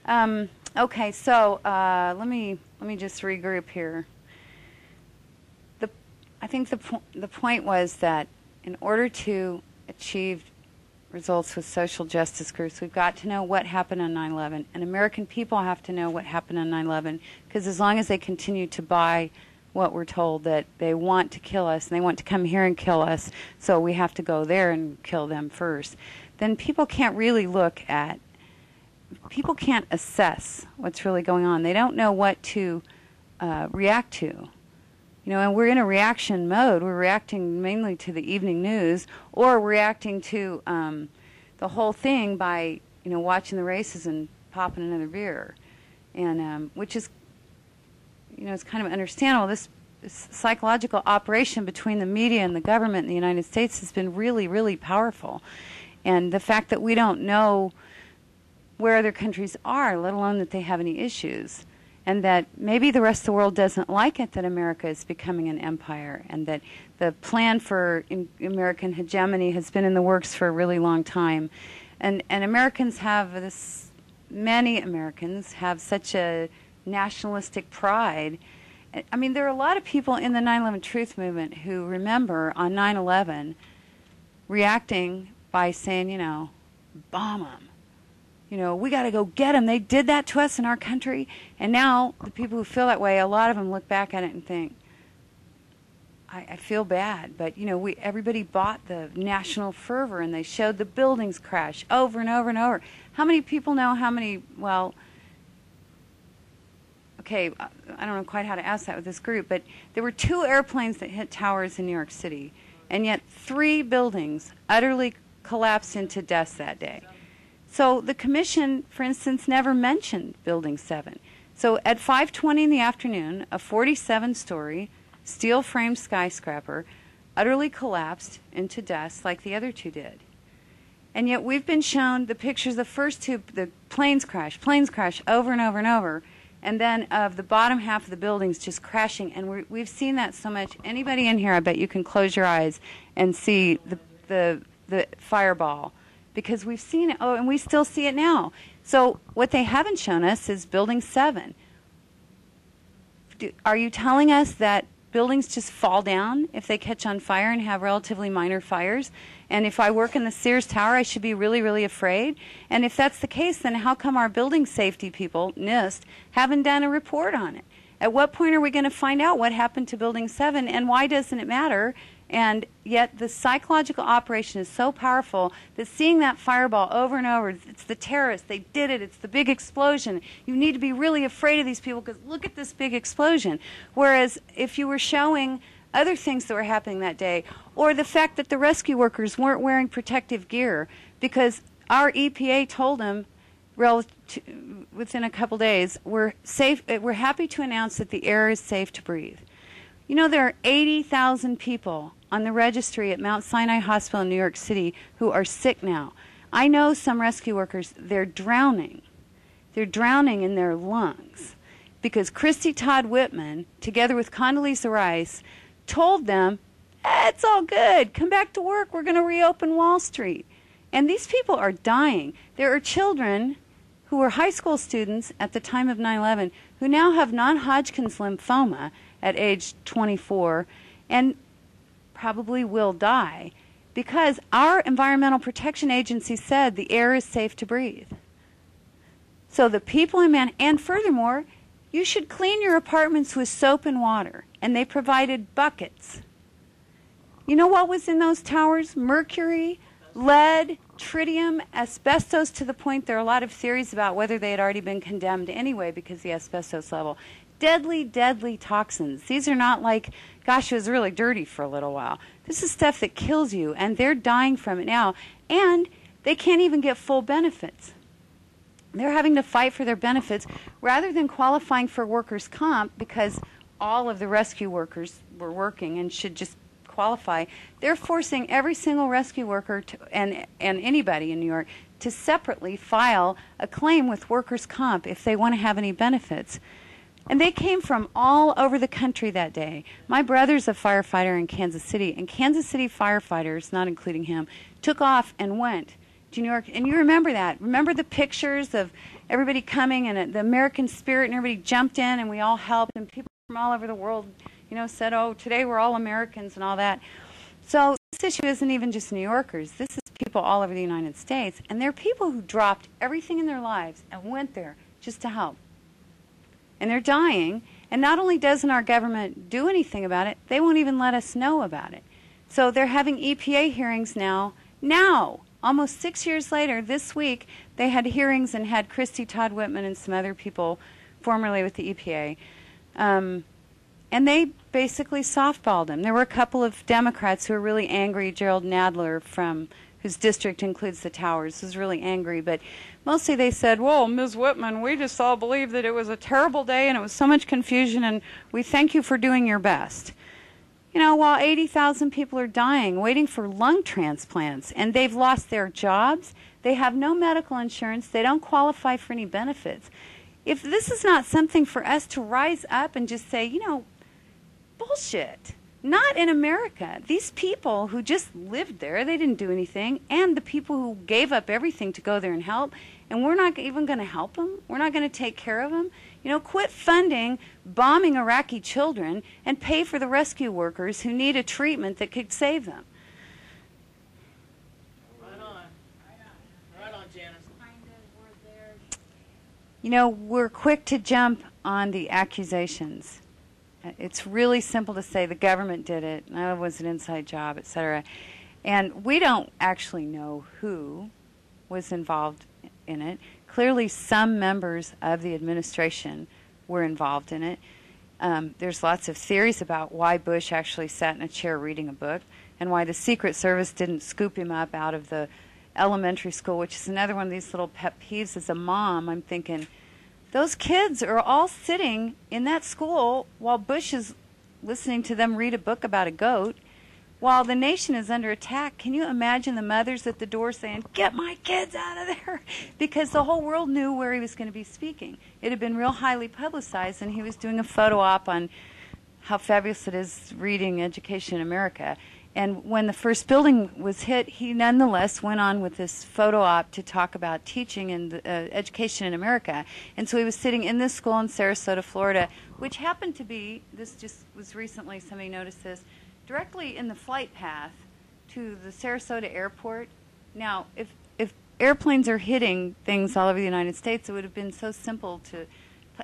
Okay, so let me just regroup here. I think the point was that in order to achieve results with social justice groups, we've got to know what happened on 9/11, and American people have to know what happened on 9/11, because as long as they continue to buy what we're told, that they want to kill us and they want to come here and kill us, so we have to go there and kill them first, then people can't really people can't assess what's really going on. They don't know what to react to. And we're in a reaction mode. We're reacting mainly to the evening news, or reacting to the whole thing by, watching the races and popping another beer, and which is, it's kind of understandable. This psychological operation between the media and the government in the United States has been really, really powerful, and the fact that we don't know where other countries are, let alone that they have any issues, and that maybe the rest of the world doesn't like it that America is becoming an empire, and that the plan for American hegemony has been in the works for a really long time. And Americans have this, many Americans have such a nationalistic pride. I mean, there are a lot of people in the 9/11 Truth Movement who remember on 9/11 reacting by saying, bomb them. We got to go get them. They did that to us in our country. And now the people who feel that way, a lot of them look back at it and think, I feel bad. But, everybody bought the national fervor, and they showed the buildings crash over and over and over. How many people know how many, okay, I don't know quite how to ask that with this group, but there were 2 airplanes that hit towers in New York City, and yet 3 buildings utterly collapsed into dust that day. So the commission, for instance, never mentioned Building 7. So at 5:20 in the afternoon, a 47-story steel-framed skyscraper utterly collapsed into dust like the other 2 did. And yet we've been shown the pictures, the first 2, the planes crash over and over and over, and then of the bottom half of the buildings just crashing. And we've seen that so much. Anybody in here, I bet you can close your eyes and see the fireball, because we've seen it, and we still see it now. So what they haven't shown us is Building 7. Are you telling us that buildings just fall down if they catch on fire and have relatively minor fires? And if I work in the Sears Tower, I should be really, really afraid? And if that's the case, then how come our building safety people, NIST, haven't done a report on it? At what point are we going to find out what happened to Building 7, and why doesn't it matter? And yet the psychological operation is so powerful that seeing that fireball over and over, it's the terrorists, they did it, it's the big explosion. You need to be really afraid of these people because look at this big explosion. Whereas if you were showing other things that were happening that day, or the fact that the rescue workers weren't wearing protective gear because our EPA told them within a couple days, we're happy to announce that the air is safe to breathe. There are 80,000 people on the registry at Mount Sinai Hospital in New York City who are sick now. I know some rescue workers, they're drowning. They're drowning in their lungs because Christy Todd Whitman, together with Condoleezza Rice, told them, it's all good. Come back to work. We're going to reopen Wall Street. And these people are dying. There are children who were high school students at the time of 9/11 who now have non-Hodgkin's lymphoma at age 24 and probably will die because our Environmental Protection Agency said the air is safe to breathe. So the people in and furthermore, you should clean your apartments with soap and water, and they provided buckets. You know what was in those towers? Mercury, lead, tritium, asbestos, to the point there are a lot of theories about whether they had already been condemned anyway because of the asbestos level. Deadly, deadly toxins. These are not like, gosh, it was really dirty for a little while. This is stuff that kills you, and they're dying from it now, and they can't even get full benefits. They're having to fight for their benefits rather than qualifying for workers' comp because all of the rescue workers were working and should just qualify. They're forcing every single rescue worker and anybody in New York to separately file a claim with workers' comp if they want to have any benefits. And they came from all over the country that day. My brother's a firefighter in Kansas City, and Kansas City firefighters, not including him, took off and went to New York. And you remember that. Remember the pictures of everybody coming and the American spirit, and everybody jumped in and we all helped, and people from all over the world, you know, said, oh, today we're all Americans and all that. So this issue isn't even just New Yorkers. This is people all over the United States. And there are people who dropped everything in their lives and went there just to help. And they're dying. And not only doesn't our government do anything about it, they won't even let us know about it. So they're having EPA hearings now, almost 6 years later, this week, they had hearings and had Christy Todd Whitman and some other people formerly with the EPA. And they basically softballed him. There were a couple of Democrats who were really angry. Gerald Nadler, whose district includes the towers, was really angry. But mostly they said, well, Ms. Whitman, we just all believe that it was a terrible day and it was so much confusion, and we thank you for doing your best. You know, while 80,000 people are dying, waiting for lung transplants, and they've lost their jobs, they have no medical insurance, they don't qualify for any benefits. If this is not something for us to rise up and just say, you know, bullshit. Not in America. These people who just lived there, they didn't do anything, and the people who gave up everything to go there and help, and we're not even going to help them? We're not going to take care of them? You know, quit funding bombing Iraqi children and pay for the rescue workers who need a treatment that could save them. Right on. Right on, Janice. You know, we're quick to jump on the accusations. It's really simple to say the government did it, no, it was an inside job, etc. And we don't actually know who was involved in it. Clearly, some members of the administration were involved in it. There's lots of theories about why Bush actually sat in a chair reading a book, and why the Secret Service didn't scoop him up out of the elementary school, which is another one of these little pet peeves. As a mom, I'm thinking, those kids are all sitting in that school while Bush is listening to them read a book about a goat, while the nation is under attack. Can you imagine the mothers at the door saying, get my kids out of there? Because the whole world knew where he was going to be speaking. It had been real highly publicized, and he was doing a photo op on how fabulous it is reading Education in America. And when the first building was hit, he nonetheless went on with this photo op to talk about teaching and education in America. And so he was sitting in this school in Sarasota, Florida, which happened to be, this just was recently, somebody noticed this, directly in the flight path to the Sarasota airport. Now, if airplanes are hitting things all over the United States, it would have been so simple to,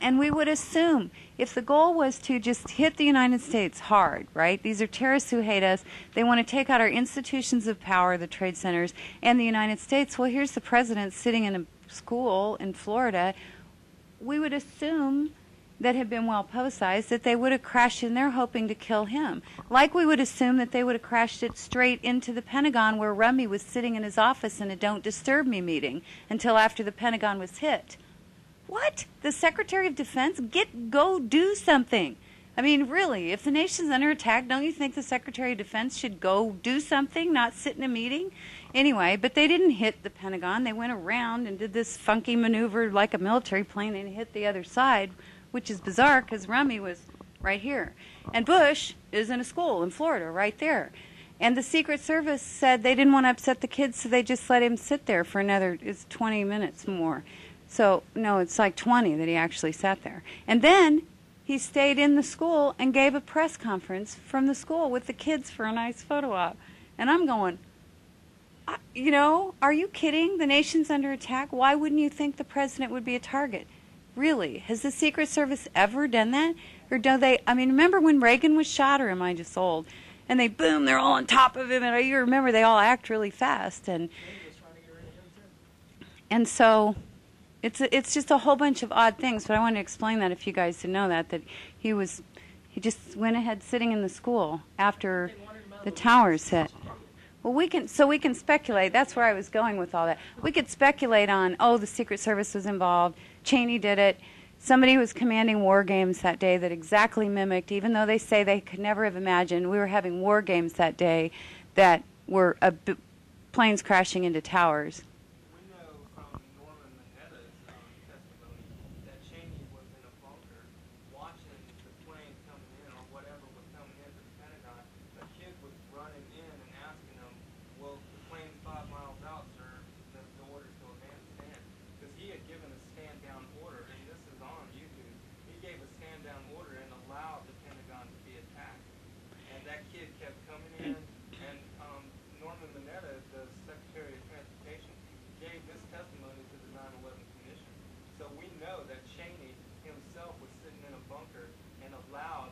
and we would assume if the goal was to just hit the United States hard, right? These are terrorists who hate us. They want to take out our institutions of power, the trade centers, and the United States. Well, here's the president sitting in a school in Florida. We would assume that had been well publicized that they would have crashed in there hoping to kill him. Like we would assume that they would have crashed it straight into the Pentagon where Rummy was sitting in his office in a Don't Disturb Me meeting until after the Pentagon was hit. What? The Secretary of Defense? Go do something. I mean, really, if the nation's under attack, don't you think the Secretary of Defense should go do something, not sit in a meeting? Anyway, but they didn't hit the Pentagon. They went around and did this funky maneuver like a military plane and hit the other side, which is bizarre because Rummy was right here. And Bush is in a school in Florida right there. And the Secret Service said they didn't want to upset the kids, so they just let him sit there for another, it's 20 minutes more. So, no, it's like 20 that he actually sat there. And then he stayed in the school and gave a press conference from the school with the kids for a nice photo op. And I'm going, you know, are you kidding? The nation's under attack. Why wouldn't you think the president would be a target? Really? Has the Secret Service ever done that? Or do they, I mean, remember when Reagan was shot, or am I just old? And they, boom, they're all on top of him. And you remember they all act really fast. And so it's just a whole bunch of odd things. But I want to explain that if you guys didn't know that he just went ahead sitting in the school after the towers hit. Well, we can speculate. That's where I was going with all that. We could speculate on, oh, the Secret Service was involved, Cheney did it, somebody was commanding war games that day that exactly mimicked, even though they say they could never have imagined, we were having war games that day that were planes crashing into towers. We know from Norman Mineta's testimony that Cheney was in a bunker watching the plane coming in or whatever was coming into the Pentagon. A kid was running in and asking him, well, the plane's 5 miles out, sir. The that kid kept coming in, and Norman Mineta, the Secretary of Transportation, gave this testimony to the 9/11 Commission. So we know that Cheney himself was sitting in a bunker and allowed